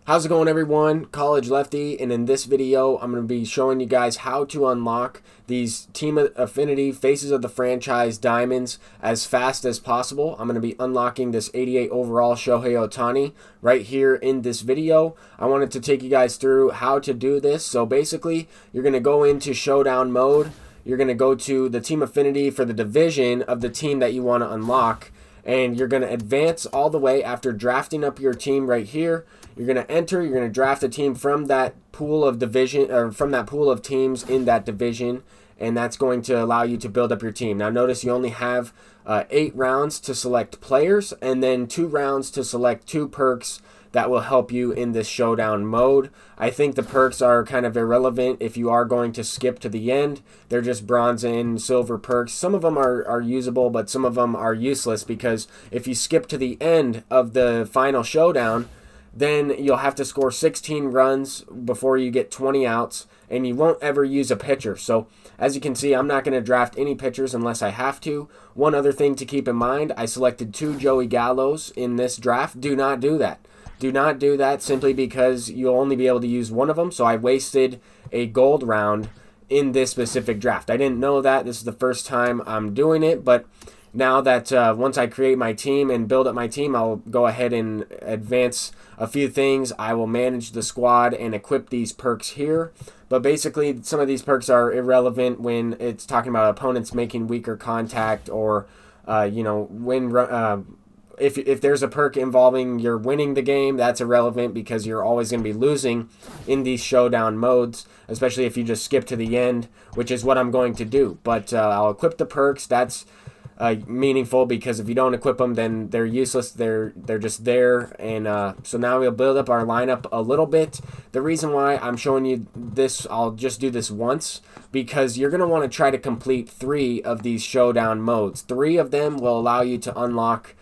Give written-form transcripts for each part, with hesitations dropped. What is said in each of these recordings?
How's it going, everyone? College Lefty, and in this video I'm going to be showing you guys how to unlock these Team Affinity Faces of the Franchise Diamonds as fast as possible. I'm going to be unlocking this 88 overall Shohei Ohtani right here in this video. I wanted to take you guys through how to do this. So basically, you're going to go into Showdown mode. You're going to go to the Team Affinity for the division of the team that you want to unlock, and you're going to advance all the way after drafting up your team right here. You're going to enter, you're going to draft a team from that pool of division, or from that pool of teams in that division, and that's going to allow you to build up your team. Now notice you only have 8 rounds to select players, and then 2 rounds to select 2 perks that will help you in this showdown mode. I think the perks are kind of irrelevant if you are going to skip to the end. They're just bronze and silver perks. Some of them are usable, but some of them are useless, because if you skip to the end of the final showdown, then you'll have to score 16 runs before you get 20 outs, and you won't ever use a pitcher. So as you can see, I'm not going to draft any pitchers unless I have to. One other thing to keep in mind, I selected 2 Joey Gallos in this draft. Do not do that. Do not do that, simply because you'll only be able to use one of them. So I wasted a gold round in this specific draft. I didn't know that. This is the first time I'm doing it, but now that once I create my team and build up my team, I'll go ahead and advance a few things. I will manage the squad and equip these perks here. But basically, some of these perks are irrelevant when it's talking about opponents making weaker contact, or if there's a perk involving you're winning the game, that's irrelevant, because you're always going to be losing in these showdown modes, especially if you just skip to the end, which is what I'm going to do. But I'll equip the perks. That's meaningful, because if you don't equip them, then they're useless. They're just there. And so now we'll build up our lineup a little bit. The reason why I'm showing you this, I'll just do this once, because you're going to want to try to complete 3 of these showdown modes. 3 of them will allow you to unlock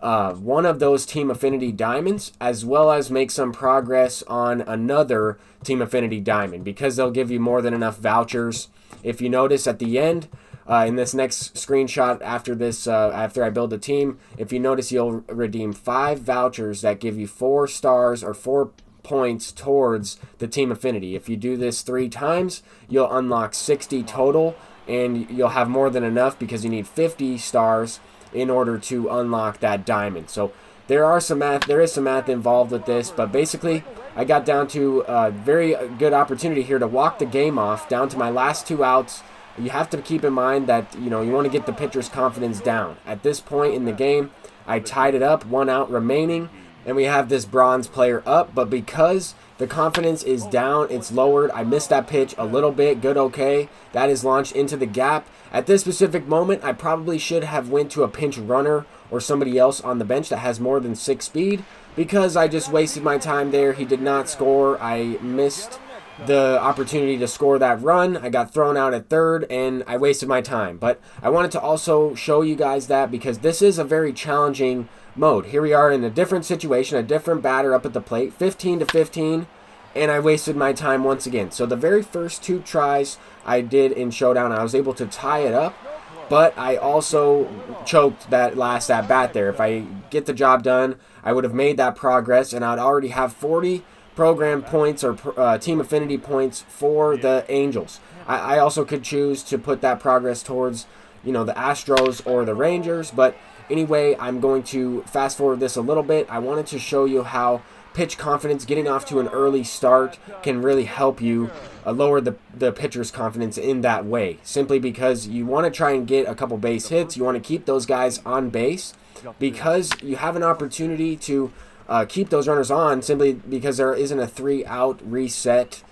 one of those Team Affinity Diamonds, as well as make some progress on another Team Affinity Diamond, because they'll give you more than enough vouchers. If you notice at the end, in this next screenshot after this, after I build a team, if you notice, you'll redeem 5 vouchers that give you 4 stars or 4 points towards the Team Affinity. If you do this 3 times, you'll unlock 60 total, and you'll have more than enough, because you need 50 stars in order to unlock that diamond. So there is some math involved with this, but basically I got down to a very good opportunity here to walk the game off, down to my last 2 outs. You have to keep in mind that you want to get the pitcher's confidence down. At this point in the game, I tied it up, 1 out remaining, and we have this bronze player up, but because the confidence is down, it's lowered. I missed that pitch a little bit. Good, okay. That is launched into the gap. At this specific moment, I probably should have went to a pinch runner or somebody else on the bench that has more than 6 speed, because I just wasted my time there. He did not score. I missed the opportunity to score that run. I got thrown out at third, and I wasted my time. But I wanted to also show you guys that, because this is a very challenging mode. Here we are in a different situation, a different batter up at the plate, 15-15, and I wasted my time once again. So the very first 2 tries I did in Showdown, I was able to tie it up, but I also choked that last at bat there. If I get the job done, I would have made that progress, and I'd already have 40 program points, or Team Affinity points, for the Angels. I also could choose to put that progress towards the Astros or the Rangers, but anyway, I'm going to fast forward this a little bit. I wanted to show you how pitch confidence, getting off to an early start, can really help you lower the pitcher's confidence in that way, simply because you want to try and get a couple base hits. You want to keep those guys on base, because you have an opportunity to keep those runners on, simply because there isn't a 3-out reset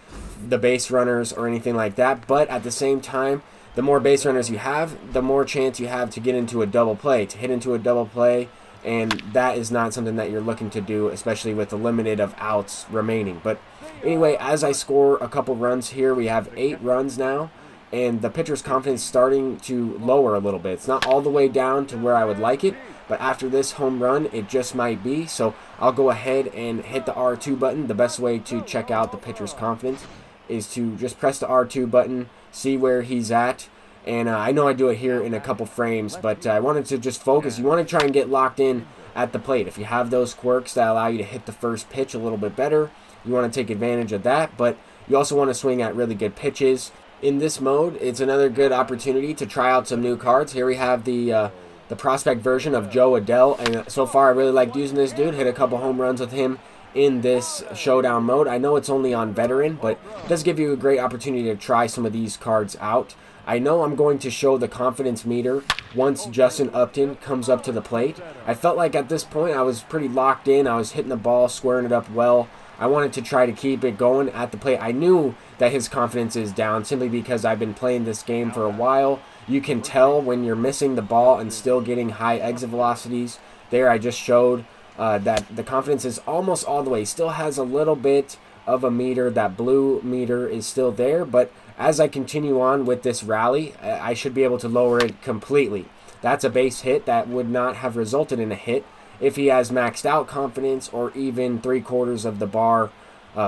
the base runners or anything like that. But at the same time, the more base runners you have, the more chance you have to get into a double play, to hit into a double play, and that is not something that you're looking to do, especially with the limited of outs remaining. But anyway, as I score a couple runs here, we have 8 runs now, and the pitcher's confidence starting to lower a little bit. It's not all the way down to where I would like it, but after this home run, it just might be. So I'll go ahead and hit the R2 button. The best way to check out the pitcher's confidence is to just press the R2 button, see where he's at, And I know I do it here in a couple frames, but I wanted to just focus. You want to try and get locked in at the plate. If you have those quirks that allow you to hit the first pitch a little bit better, you want to take advantage of that, but you also want to swing at really good pitches. In this mode, it's another good opportunity to try out some new cards. Here we have the prospect version of Joe Adell, and so far I really liked using this dude. Hit a couple home runs with him in this showdown mode. I know it's only on veteran, but it does give you a great opportunity to try some of these cards out. I know I'm going to show the confidence meter once Justin Upton comes up to the plate. I felt like at this point I was pretty locked in. I was hitting the ball, squaring it up well. I wanted to try to keep it going at the plate. I knew that his confidence is down simply because I've been playing this game for a while. You can tell when you're missing the ball and still getting high exit velocities. There I just showed that the confidence is almost all the way. He still has a little bit of a meter. That blue meter is still there, but as I continue on with this rally, I should be able to lower it completely. That's a base hit that would not have resulted in a hit if he has maxed out confidence or even 3/4 of the bar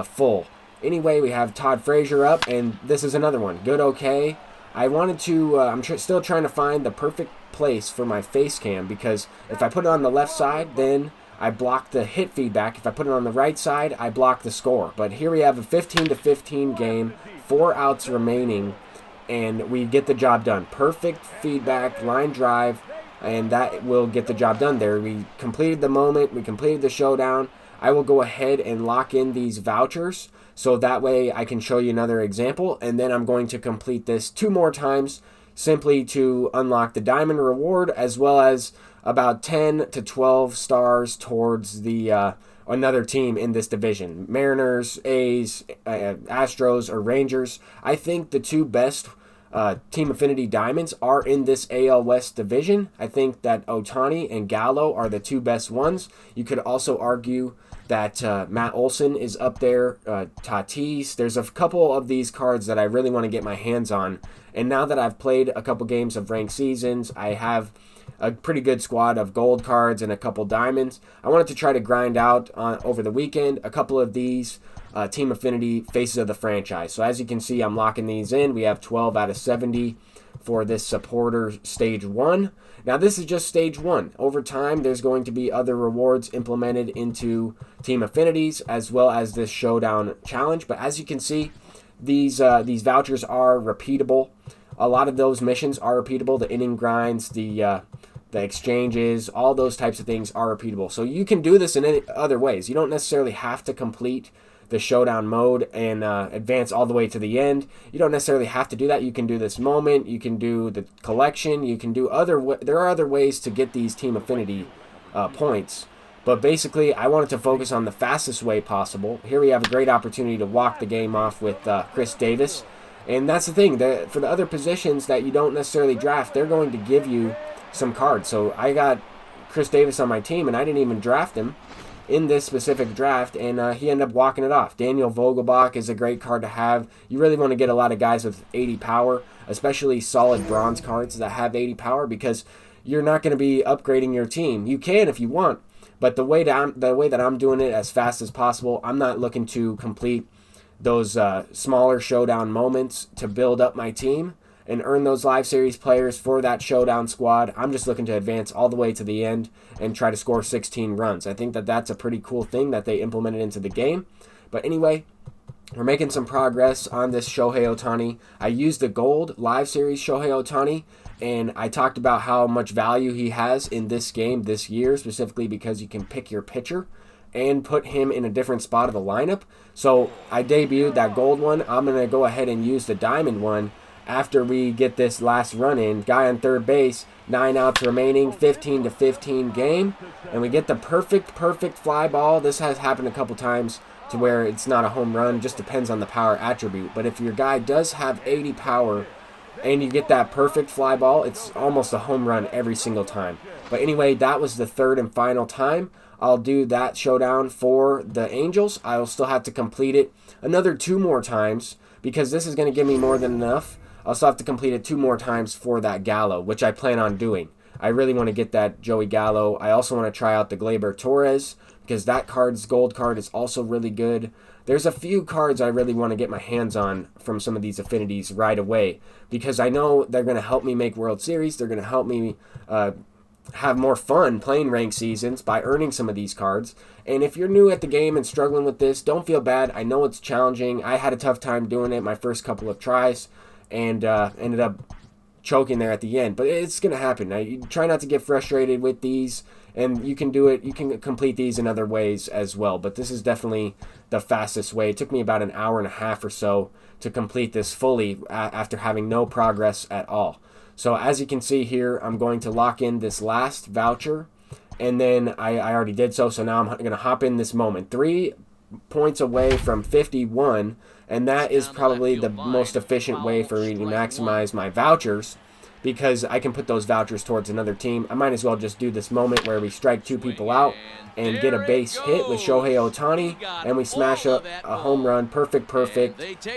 full. Anyway, we have Todd Frazier up, and this is another one. Good, okay. I wanted to, I'm still trying to find the perfect place for my face cam, because if I put it on the left side, then I block the hit feedback. If I put it on the right side, I block the score. But here we have a 15-15 game, 4 outs remaining, and we get the job done. Perfect feedback, line drive, and that will get the job done there. We completed the moment. We completed the showdown. I will go ahead and lock in these vouchers, so that way I can show you another example, and then I'm going to complete this 2 more times simply to unlock the diamond reward, as well as about 10 to 12 stars towards the another team in this division. Mariners, A's, Astros, or Rangers. I think the 2 best Team Affinity Diamonds are in this AL West division. I think that Ohtani and Gallo are the 2 best ones. You could also argue that Matt Olson is up there, Tatis. There's a couple of these cards that I really want to get my hands on. And now that I've played a couple games of ranked seasons, I have a pretty good squad of gold cards and a couple diamonds. I wanted to try to grind out over the weekend a couple of these Team Affinity Faces of the Franchise. So as you can see, I'm locking these in. We have 12 out of 70 for this supporter stage 1. Now this is just stage 1. Over time, there's going to be other rewards implemented into Team Affinities, as well as this showdown challenge. But as you can see, these vouchers are repeatable. A lot of those missions are repeatable. The inning grinds, the exchanges, all those types of things are repeatable. So you can do this in any other ways. You don't necessarily have to complete the showdown mode and advance all the way to the end. You don't necessarily have to do that. You can do this moment. You can do the collection. You can do there are other ways to get these Team Affinity points. But basically, I wanted to focus on the fastest way possible. Here we have a great opportunity to walk the game off with Chris Davis. And that's the thing. For the other positions that you don't necessarily draft, they're going to give you some cards. So I got Chris Davis on my team, and I didn't even draft him in this specific draft, and he ended up walking it off. Daniel Vogelbach is a great card to have. You really want to get a lot of guys with 80 power, especially solid bronze cards that have 80 power, because you're not going to be upgrading your team. You can if you want, but the way that I'm doing it as fast as possible, I'm not looking to complete those smaller showdown moments to build up my team and earn those live series players for that showdown squad. I'm just looking to advance all the way to the end and try to score 16 runs. I think that that's a pretty cool thing that they implemented into the game. But anyway, we're making some progress on this Shohei Ohtani. I used the gold live series Shohei Ohtani, and I talked about how much value he has in this game this year, specifically because you can pick your pitcher and put him in a different spot of the lineup. So I debuted that gold one. I'm going to go ahead and use the diamond one after we get this last run in. Guy on third base, 9 outs remaining, 15-15 game. And we get the perfect fly ball. This has happened a couple times to where it's not a home run. Just depends on the power attribute. But if your guy does have 80 power and you get that perfect fly ball, it's almost a home run every single time. But anyway, that was the third and final time. I'll do that showdown for the Angels. I'll still have to complete it another 2 more times because this is going to give me more than enough. I'll still have to complete it 2 more times for that Gallo, which I plan on doing. I really want to get that Joey Gallo. I also want to try out the Gleyber Torres because that gold card is also really good. There's a few cards I really want to get my hands on from some of these affinities right away because I know they're going to help me make World Series. They're going to help me have more fun playing ranked seasons by earning some of these cards. And if you're new at the game and struggling with this, don't feel bad. I know it's challenging. I had a tough time doing it my first couple of tries and ended up choking there at the end. But it's going to happen. Now, you try not to get frustrated with these, and you can do it. You can complete these in other ways as well. But this is definitely the fastest way. It took me about an hour and a half or so to complete this fully after having no progress at all. So as you can see here, I'm going to lock in this last voucher, and then I already did so. So now I'm going to hop in this moment. 3 points away from 51, and that is probably the most efficient way for me to maximize my vouchers, because I can put those vouchers towards another team. I might as well just do this moment where we strike 2 people out and get a base hit with Shohei Ohtani, and we smash up a home run, perfect,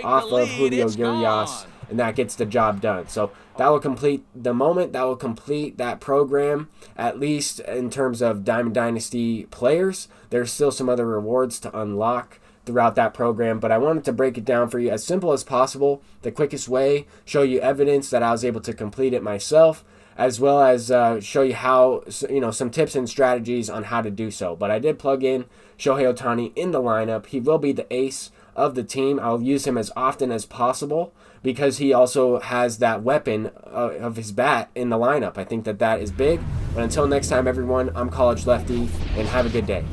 off of Julio Urias, and that gets the job done. So that will complete the moment. That will complete that program, at least in terms of Diamond Dynasty players. There's still some other rewards to unlock throughout that program, but I wanted to break it down for you as simple as possible, the quickest way, show you evidence that I was able to complete it myself, as well as show you how, some tips and strategies on how to do so. But I did plug in Shohei Ohtani in the lineup. He will be the ace of the team. I'll use him as often as possible because he also has that weapon of his bat in the lineup. I think that is big. But until next time, everyone, I'm College Lefty, and have a good day.